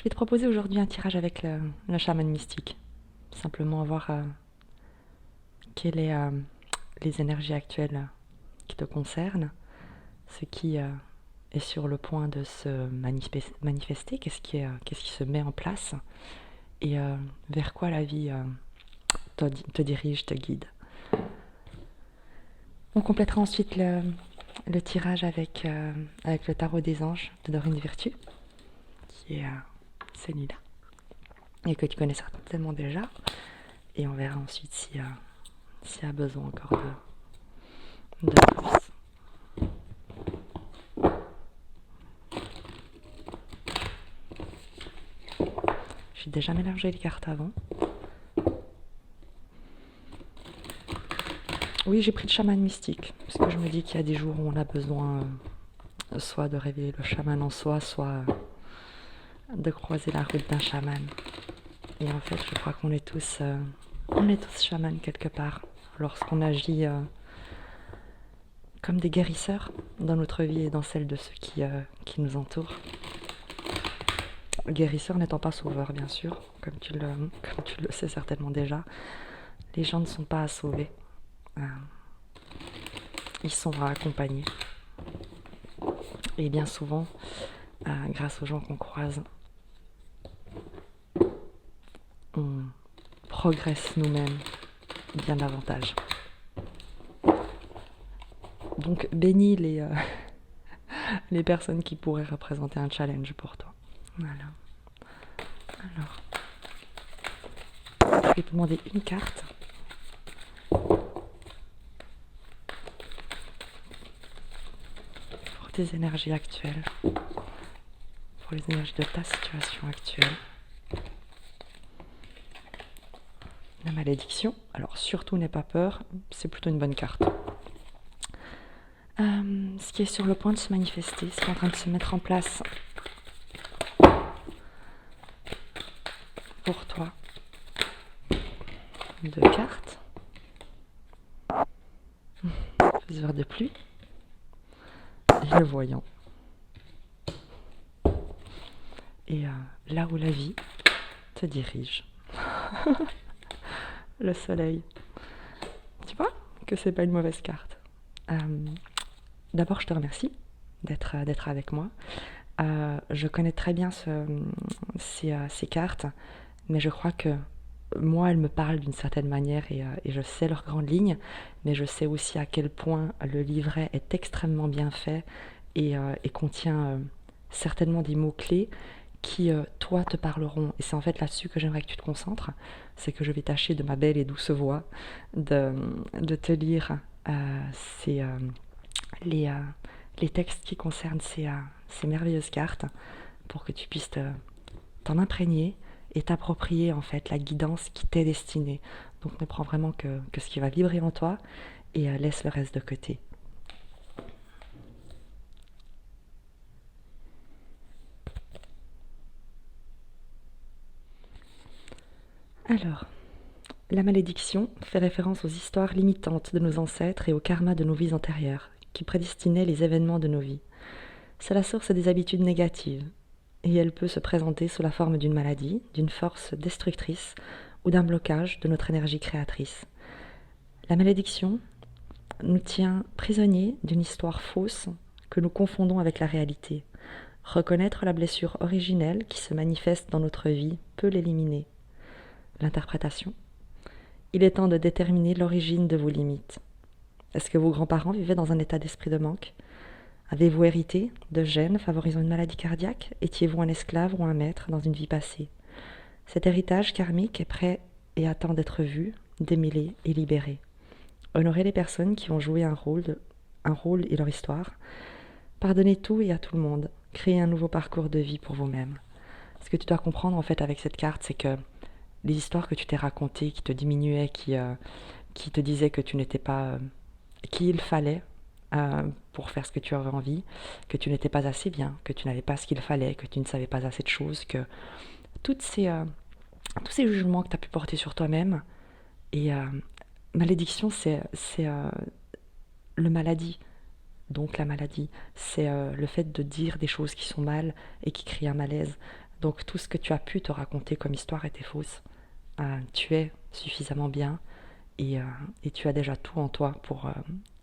vais te proposer aujourd'hui un tirage avec le chaman mystique. Simplement voir quelles sont les énergies actuelles qui te concernent, ce qui est sur le point de se manifester, qu'est-ce qui se met en place et vers quoi la vie te dirige, te guide. On complétera ensuite le tirage avec le tarot des anges de Dorine Virtue, qui est celui-là, et que tu connais certainement déjà. Et on verra ensuite s'il y a besoin encore de plus. J'ai déjà mélangé les cartes avant. Oui, j'ai pris le chaman mystique, parce que je me dis qu'il y a des jours où on a besoin soit de réveiller le chaman en soi, soit de croiser la route d'un chaman. Et en fait, je crois qu'on est tous chamans quelque part, lorsqu'on agit comme des guérisseurs dans notre vie et dans celle de ceux qui nous entourent. Guérisseur n'étant pas sauveur, bien sûr, comme tu le sais certainement déjà. Les gens ne sont pas à sauver. Ils sont à accompagner. Et bien souvent, grâce aux gens qu'on croise, on progresse nous-mêmes bien davantage. Donc bénis les personnes qui pourraient représenter un challenge pour toi. Voilà. Alors, je vais te demander une carte. Pour tes énergies actuelles. Pour les énergies de ta situation actuelle. La malédiction. Alors surtout n'aie pas peur, c'est plutôt une bonne carte. Ce qui est sur le point de se manifester, ce qui est en train de se mettre en place pour toi. Deux cartes. Faiseur de pluie. Et le voyant. Et là où la vie te dirige. Le soleil. Tu vois que c'est pas une mauvaise carte. D'abord, je te remercie d'être avec moi. Je connais très bien ces cartes, mais je crois que moi, elles me parlent d'une certaine manière et je sais leurs grandes lignes, mais je sais aussi à quel point le livret est extrêmement bien fait et contient certainement des mots-clés qui, toi, te parleront. Et c'est en fait là-dessus que j'aimerais que tu te concentres. C'est que je vais tâcher de ma belle et douce voix de te lire les textes qui concernent ces merveilleuses cartes pour que tu puisses t'en imprégner et t'approprier en fait la guidance qui t'est destinée. Donc ne prends vraiment que ce qui va vibrer en toi et laisse le reste de côté. Alors, la malédiction fait référence aux histoires limitantes de nos ancêtres et au karma de nos vies antérieures, qui prédestinaient les événements de nos vies. C'est la source des habitudes négatives, et elle peut se présenter sous la forme d'une maladie, d'une force destructrice ou d'un blocage de notre énergie créatrice. La malédiction nous tient prisonniers d'une histoire fausse que nous confondons avec la réalité. Reconnaître la blessure originelle qui se manifeste dans notre vie peut l'éliminer. L'interprétation. Il est temps de déterminer l'origine de vos limites. Est-ce que vos grands-parents vivaient dans un état d'esprit de manque ? Avez-vous hérité de gènes favorisant une maladie cardiaque ? Étiez-vous un esclave ou un maître dans une vie passée ? Cet héritage karmique est prêt et attend d'être vu, démêlé et libéré. Honorez les personnes qui ont joué un rôle et leur histoire. Pardonnez tout et à tout le monde. Créez un nouveau parcours de vie pour vous-même. Ce que tu dois comprendre en fait avec cette carte, c'est que les histoires que tu t'es racontées, qui te diminuaient, qui te disaient que tu n'étais pas qui il fallait pour faire ce que tu avais envie, que tu n'étais pas assez bien, que tu n'avais pas ce qu'il fallait, que tu ne savais pas assez de choses, que tous ces jugements que tu as pu porter sur toi-même. Et malédiction, c'est le maladie. Donc la maladie, c'est le fait de dire des choses qui sont mal et qui créent un malaise. Donc tout ce que tu as pu te raconter comme histoire était fausse. Tu es suffisamment bien et, tu as déjà tout en toi pour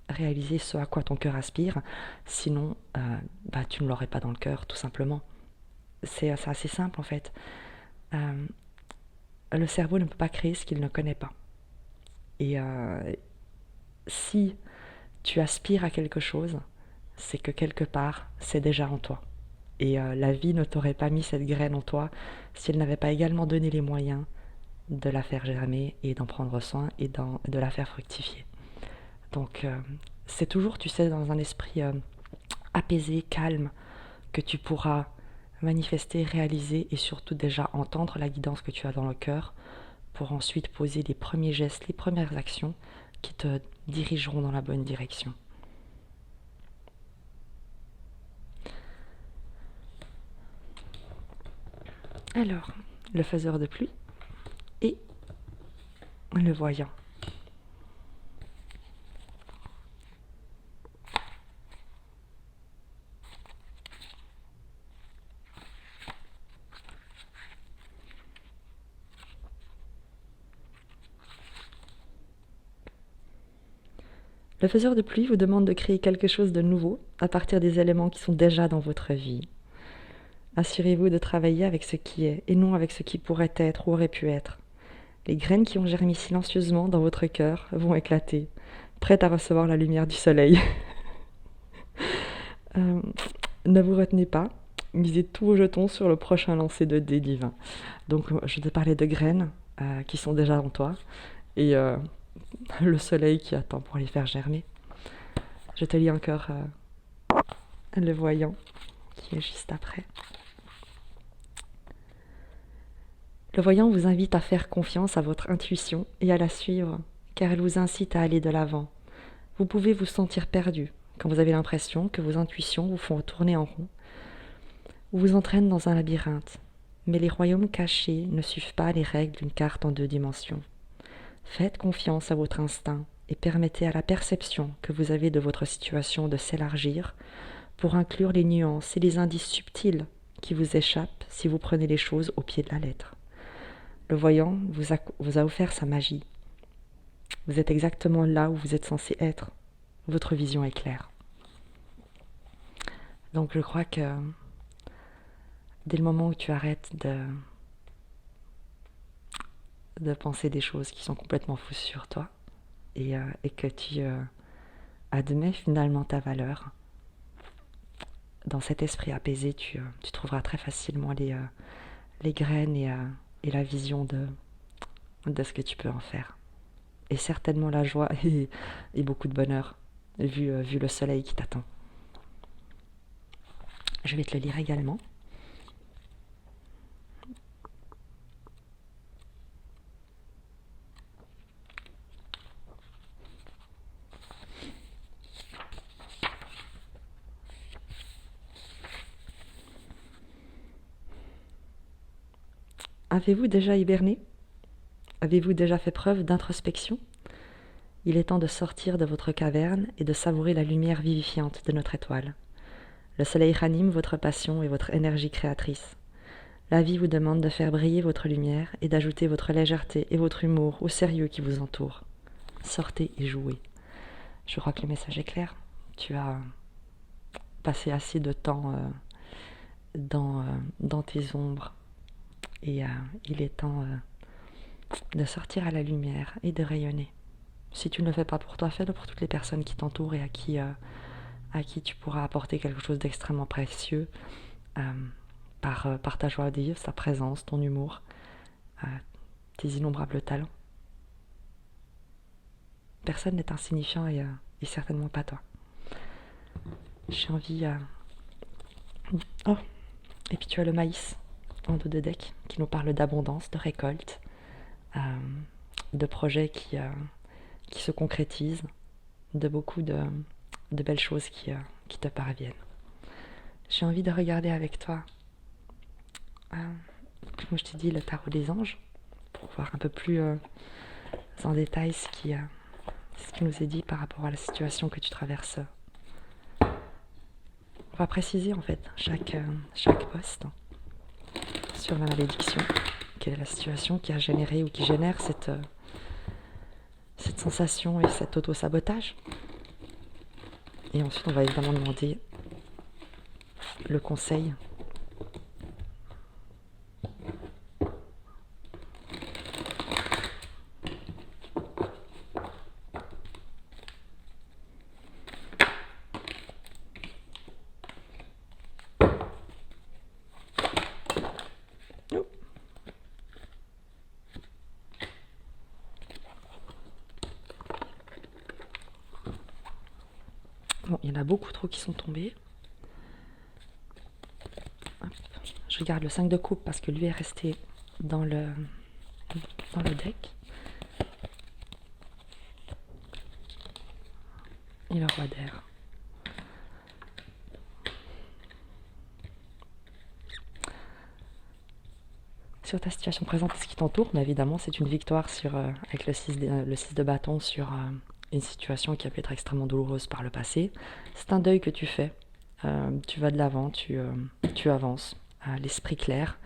réaliser ce à quoi ton cœur aspire. Sinon, tu ne l'aurais pas dans le cœur, tout simplement. C'est assez simple en fait. Euh, le cerveau ne peut pas créer ce qu'il ne connaît pas. Et si tu aspires à quelque chose, c'est que quelque part, c'est déjà en toi. Et la vie ne t'aurait pas mis cette graine en toi si elle n'avait pas également donné les moyens de la faire germer et d'en prendre soin et de la faire fructifier. Donc c'est toujours, tu sais, dans un esprit apaisé, calme, que tu pourras manifester, réaliser et surtout déjà entendre la guidance que tu as dans le cœur pour ensuite poser les premiers gestes, les premières actions qui te dirigeront dans la bonne direction. Alors, le faiseur de pluie et le voyant. Le faiseur de pluie vous demande de créer quelque chose de nouveau à partir des éléments qui sont déjà dans votre vie. Assurez-vous de travailler avec ce qui est et non avec ce qui pourrait être ou aurait pu être. Les graines qui ont germé silencieusement dans votre cœur vont éclater, prêtes à recevoir la lumière du soleil. Euh, ne vous retenez pas, misez tous vos jetons sur le prochain lancer de dés divins. Donc je te parlais de graines qui sont déjà en toi et le soleil qui attend pour les faire germer. Je te lis encore le voyant qui est juste après. Le voyant vous invite à faire confiance à votre intuition et à la suivre, car elle vous incite à aller de l'avant. Vous pouvez vous sentir perdu quand vous avez l'impression que vos intuitions vous font tourner en rond ou vous entraînent dans un labyrinthe. Mais les royaumes cachés ne suivent pas les règles d'une carte en 2 dimensions. Faites confiance à votre instinct et permettez à la perception que vous avez de votre situation de s'élargir pour inclure les nuances et les indices subtils qui vous échappent si vous prenez les choses au pied de la lettre. Le voyant vous a offert sa magie. Vous êtes exactement là où vous êtes censé être. Votre vision est claire. Donc je crois que dès le moment où tu arrêtes de penser des choses qui sont complètement fausses sur toi et que tu admets finalement ta valeur, dans cet esprit apaisé, tu trouveras très facilement les graines et la vision de ce que tu peux en faire. Et certainement la joie et beaucoup de bonheur, vu le soleil qui t'attend. Je vais te le lire également. Avez-vous déjà hiberné? Avez-vous déjà fait preuve d'introspection? Il est temps de sortir de votre caverne et de savourer la lumière vivifiante de notre étoile. Le soleil ranime votre passion et votre énergie créatrice. La vie vous demande de faire briller votre lumière et d'ajouter votre légèreté et votre humour au sérieux qui vous entoure. Sortez et jouez. Je crois que le message est clair. Tu as passé assez de temps dans tes ombres et il est temps de sortir à la lumière et de rayonner. Si tu ne le fais pas pour toi, fais-le pour toutes les personnes qui t'entourent et à qui tu pourras apporter quelque chose d'extrêmement précieux par ta joie de vivre, ta présence, ton humour, tes innombrables talents. Personne n'est insignifiant et certainement pas toi. J'ai envie... Oh, et puis tu as le maïs en dos de deck qui nous parle d'abondance, de récolte, de projets qui se concrétisent, de beaucoup de belles choses qui te parviennent. J'ai envie de regarder avec toi, comme je t'ai dit, le tarot des anges, pour voir un peu plus en détail ce qui nous est dit par rapport à la situation que tu traverses. On va préciser en fait chaque poste. sur la malédiction. Quelle est la situation qui a généré ou qui génère cette sensation et cet auto-sabotage? Et ensuite, on va évidemment demander le conseil. Bon, il y en a beaucoup trop qui sont tombés. Hop. Je regarde le 5 de coupe parce que lui est resté dans le deck. Et le roi d'air. Sur ta situation présente et ce qui t'entoure, mais évidemment, c'est une victoire avec le 6 de bâton sur une situation qui a pu être extrêmement douloureuse par le passé. C'est un deuil que tu fais. Tu vas de l'avant, tu avances. L'esprit clair.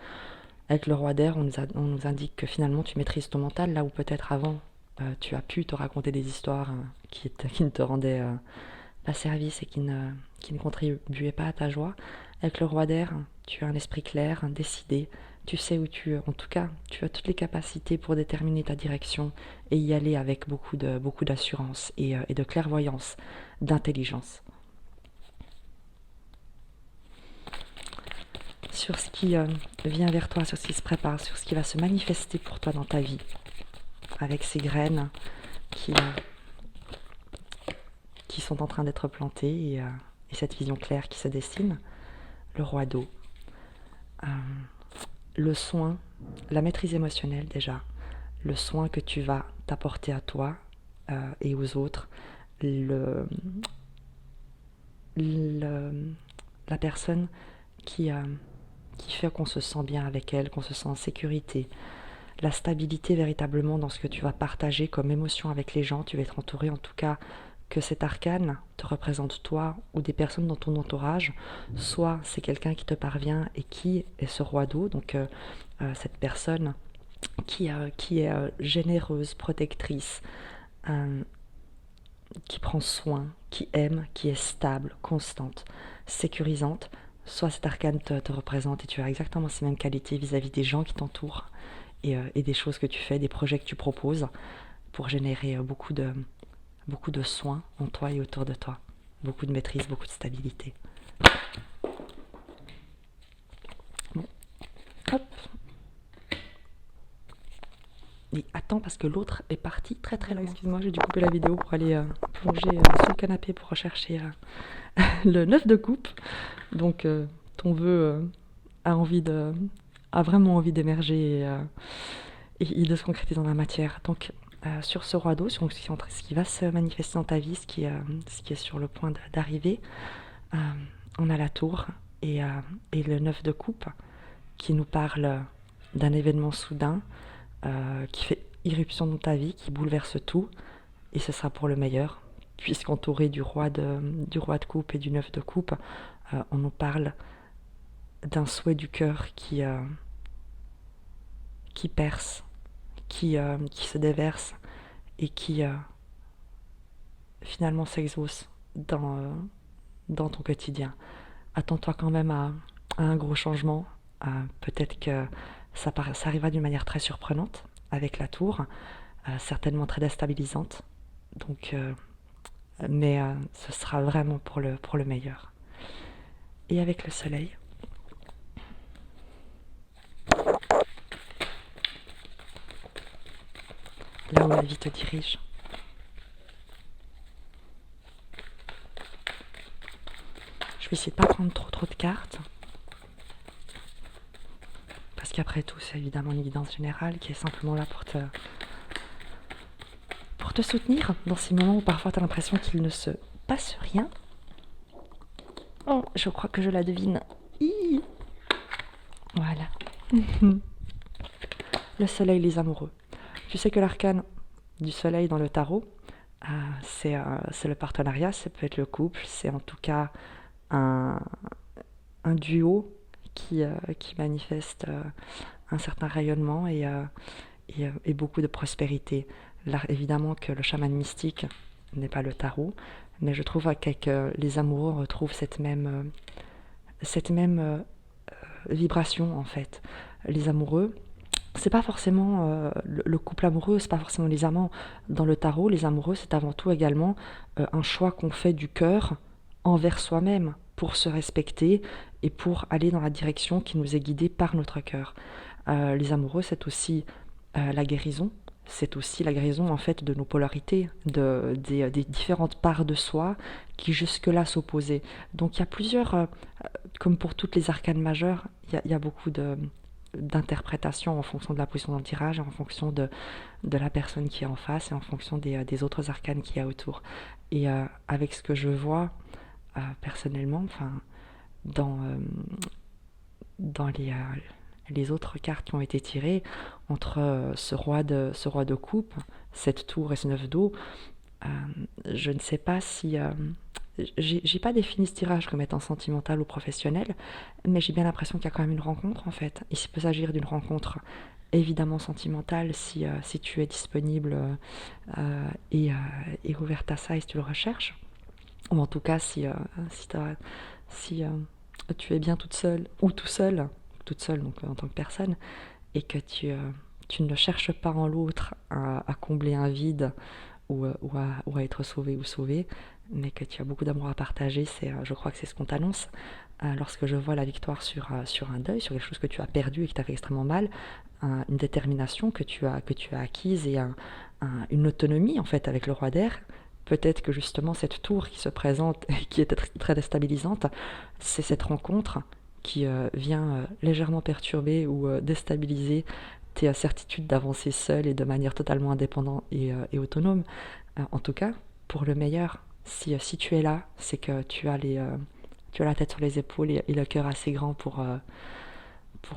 Avec le roi d'air, on nous indique que finalement tu maîtrises ton mental, là où peut-être avant tu as pu te raconter des histoires qui ne te rendaient pas service et qui ne contribuaient pas à ta joie. Avec le roi d'air, tu as un esprit clair, décidé, tu sais où en tout cas, tu as toutes les capacités pour déterminer ta direction et y aller avec beaucoup d'assurance et de clairvoyance, d'intelligence. Sur ce qui vient vers toi, sur ce qui se prépare, sur ce qui va se manifester pour toi dans ta vie, avec ces graines qui sont en train d'être plantées et cette vision claire qui se dessine. Le roi d'eau, le soin, la maîtrise émotionnelle déjà, le soin que tu vas t'apporter à toi et aux autres, la personne qui fait qu'on se sent bien avec elle, qu'on se sent en sécurité, la stabilité véritablement dans ce que tu vas partager comme émotion avec les gens. Tu vas être entouré en tout cas que cet arcane te représente toi ou des personnes dans ton entourage, soit c'est quelqu'un qui te parvient et qui est ce roi d'eau, donc cette personne qui est généreuse, protectrice, qui prend soin, qui aime, qui est stable, constante, sécurisante, soit cet arcane te représente et tu as exactement ces mêmes qualités vis-à-vis des gens qui t'entourent et des choses que tu fais, des projets que tu proposes pour générer beaucoup de soins en toi et autour de toi. Beaucoup de maîtrise, beaucoup de stabilité. Bon. Hop. Et attends parce que l'autre est parti très très loin. Excuse-moi, j'ai dû couper la vidéo pour aller plonger sous le canapé pour rechercher le 9 de coupe. Donc ton vœu a vraiment envie d'émerger et de se concrétiser dans la matière. Donc sur ce roi d'eau, sur ce qui va se manifester dans ta vie, ce qui est sur le point d'arriver, on a la tour et le 9 de coupe qui nous parle d'un événement soudain qui fait irruption dans ta vie, qui bouleverse tout, et ce sera pour le meilleur, puisqu'entouré du roi de coupe et du 9 de coupe, on nous parle d'un souhait du cœur qui perce, qui se déverse et qui finalement s'exauce dans ton quotidien. Attends-toi quand même à un gros changement. Peut-être que ça arrivera d'une manière très surprenante avec la tour, certainement très déstabilisante. Donc, mais ce sera vraiment pour le meilleur. Et avec le soleil. Là où la vie te dirige. Je vais essayer de pas prendre trop de cartes. Parce qu'après tout, c'est évidemment une guidance générale qui est simplement là pour te soutenir dans ces moments où parfois tu as l'impression qu'il ne se passe rien. Oh, je crois que je la devine. Voilà. Le soleil, les amoureux. Tu sais que l'arcane du soleil dans le tarot, c'est le partenariat, ça peut être le couple, c'est en tout cas un duo qui manifeste un certain rayonnement et beaucoup de prospérité. Là, évidemment que le chaman mystique n'est pas le tarot, mais je trouve qu'avec les amoureux, on retrouve cette même vibration en fait. Les amoureux, c'est pas forcément le couple amoureux, c'est pas forcément les amants. Dans le tarot, les amoureux, c'est avant tout également un choix qu'on fait du cœur envers soi-même pour se respecter et pour aller dans la direction qui nous est guidée par notre cœur. Les amoureux, c'est aussi la guérison. C'est aussi la guérison en fait de nos polarités, des différentes parts de soi qui jusque-là s'opposaient. Donc il y a plusieurs, comme pour toutes les arcanes majeures, il y a beaucoup d'interprétations en fonction de la position dans le tirage, et en fonction de la personne qui est en face et en fonction des autres arcanes qu'il y a autour. Et avec ce que je vois personnellement, enfin, dans les autres cartes qui ont été tirées, entre ce roi de coupe, cette tour et ce 9 d'eau, je ne sais pas si... j'ai pas défini ce tirage comme étant sentimental ou professionnel, mais j'ai bien l'impression qu'il y a quand même une rencontre en fait. Il peut s'agir d'une rencontre évidemment sentimentale si tu es disponible et ouverte à ça et si tu le recherches. Ou en tout cas si tu es bien toute seule ou toute seule donc en tant que personne, et que tu ne cherches pas en l'autre à combler un vide ou à être sauvé ou sauvé, mais que tu as beaucoup d'amour à partager, je crois que c'est ce qu'on t'annonce. Lorsque je vois la victoire sur un deuil, sur quelque chose que tu as perdu et qui t'a fait extrêmement mal, une détermination que tu as acquise et une autonomie en fait avec le roi d'air, peut-être que justement cette tour qui se présente et qui est très déstabilisante, c'est cette rencontre qui vient légèrement perturber ou déstabiliser tes certitudes d'avancer seul et de manière totalement indépendante et autonome. En tout cas, pour le meilleur, si tu es là, c'est que tu as la tête sur les épaules et le cœur assez grand pour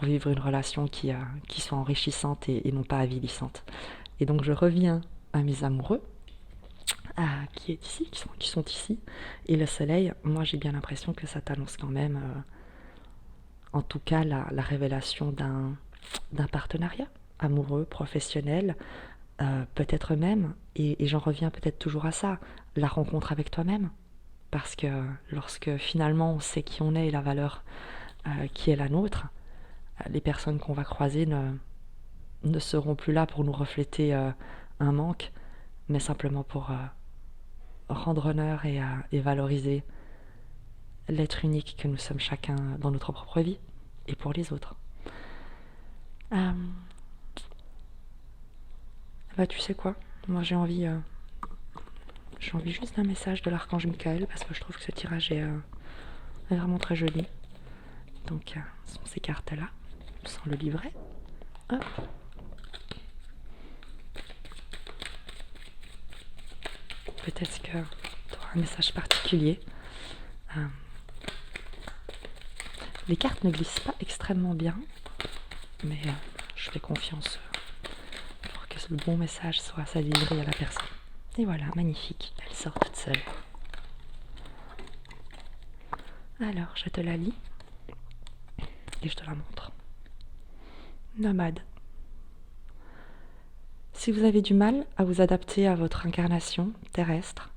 vivre une relation qui soit enrichissante et non pas avilissante. Et donc je reviens à mes amoureux, qui est ici, qui sont ici. Et le soleil, moi j'ai bien l'impression que ça t'annonce quand même, en tout cas, la révélation d'un partenariat amoureux, professionnel, peut-être même, et j'en reviens peut-être toujours à ça, la rencontre avec toi-même. Parce que lorsque finalement on sait qui on est et la valeur qui est la nôtre, les personnes qu'on va croiser ne seront plus là pour nous refléter un manque, mais simplement pour rendre honneur et valoriser l'être unique que nous sommes chacun dans notre propre vie et pour les autres. Bah tu sais quoi, moi j'ai envie juste d'un message de l'archange Michael parce que je trouve que ce tirage est vraiment très joli. Donc ce sont ces cartes là, sans le livret. Hop. Peut-être que tu auras un message particulier. Les cartes ne glissent pas extrêmement bien, mais je fais confiance pour que le bon message soit délivré à la personne. Et voilà, magnifique, elle sort toute seule. Alors, je te la lis et je te la montre. Nomade. Si vous avez du mal à vous adapter à votre incarnation terrestre,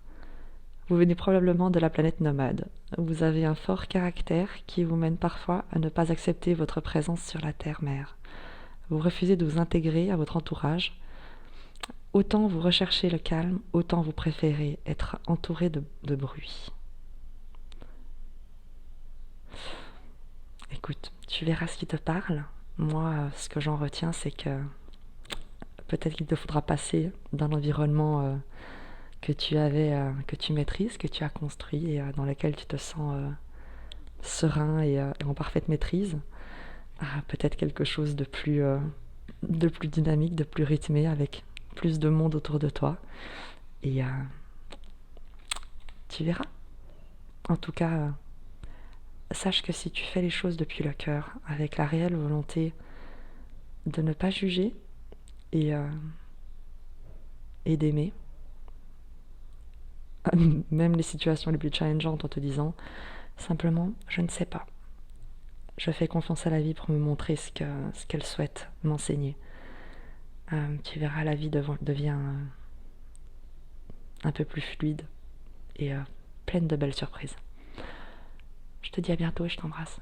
vous venez probablement de la planète nomade. Vous avez un fort caractère qui vous mène parfois à ne pas accepter votre présence sur la terre-mère. Vous refusez de vous intégrer à votre entourage. Autant vous recherchez le calme, autant vous préférez être entouré de bruit. Écoute, tu verras ce qui te parle. Moi, ce que j'en retiens, c'est que peut-être qu'il te faudra passer d'un environnement que tu maîtrises, que tu as construit et dans lequel tu te sens serein et en parfaite maîtrise, à peut-être quelque chose de plus dynamique, de plus rythmé, avec plus de monde autour de toi. Et tu verras. En tout cas, sache que si tu fais les choses depuis le cœur, avec la réelle volonté de ne pas juger et d'aimer, même les situations les plus challengeantes, en te disant simplement je ne sais pas, Je fais confiance à la vie pour me montrer ce qu'elle souhaite m'enseigner. Tu verras, la vie devient un peu plus fluide et pleine de belles surprises. Je te dis à bientôt et je t'embrasse.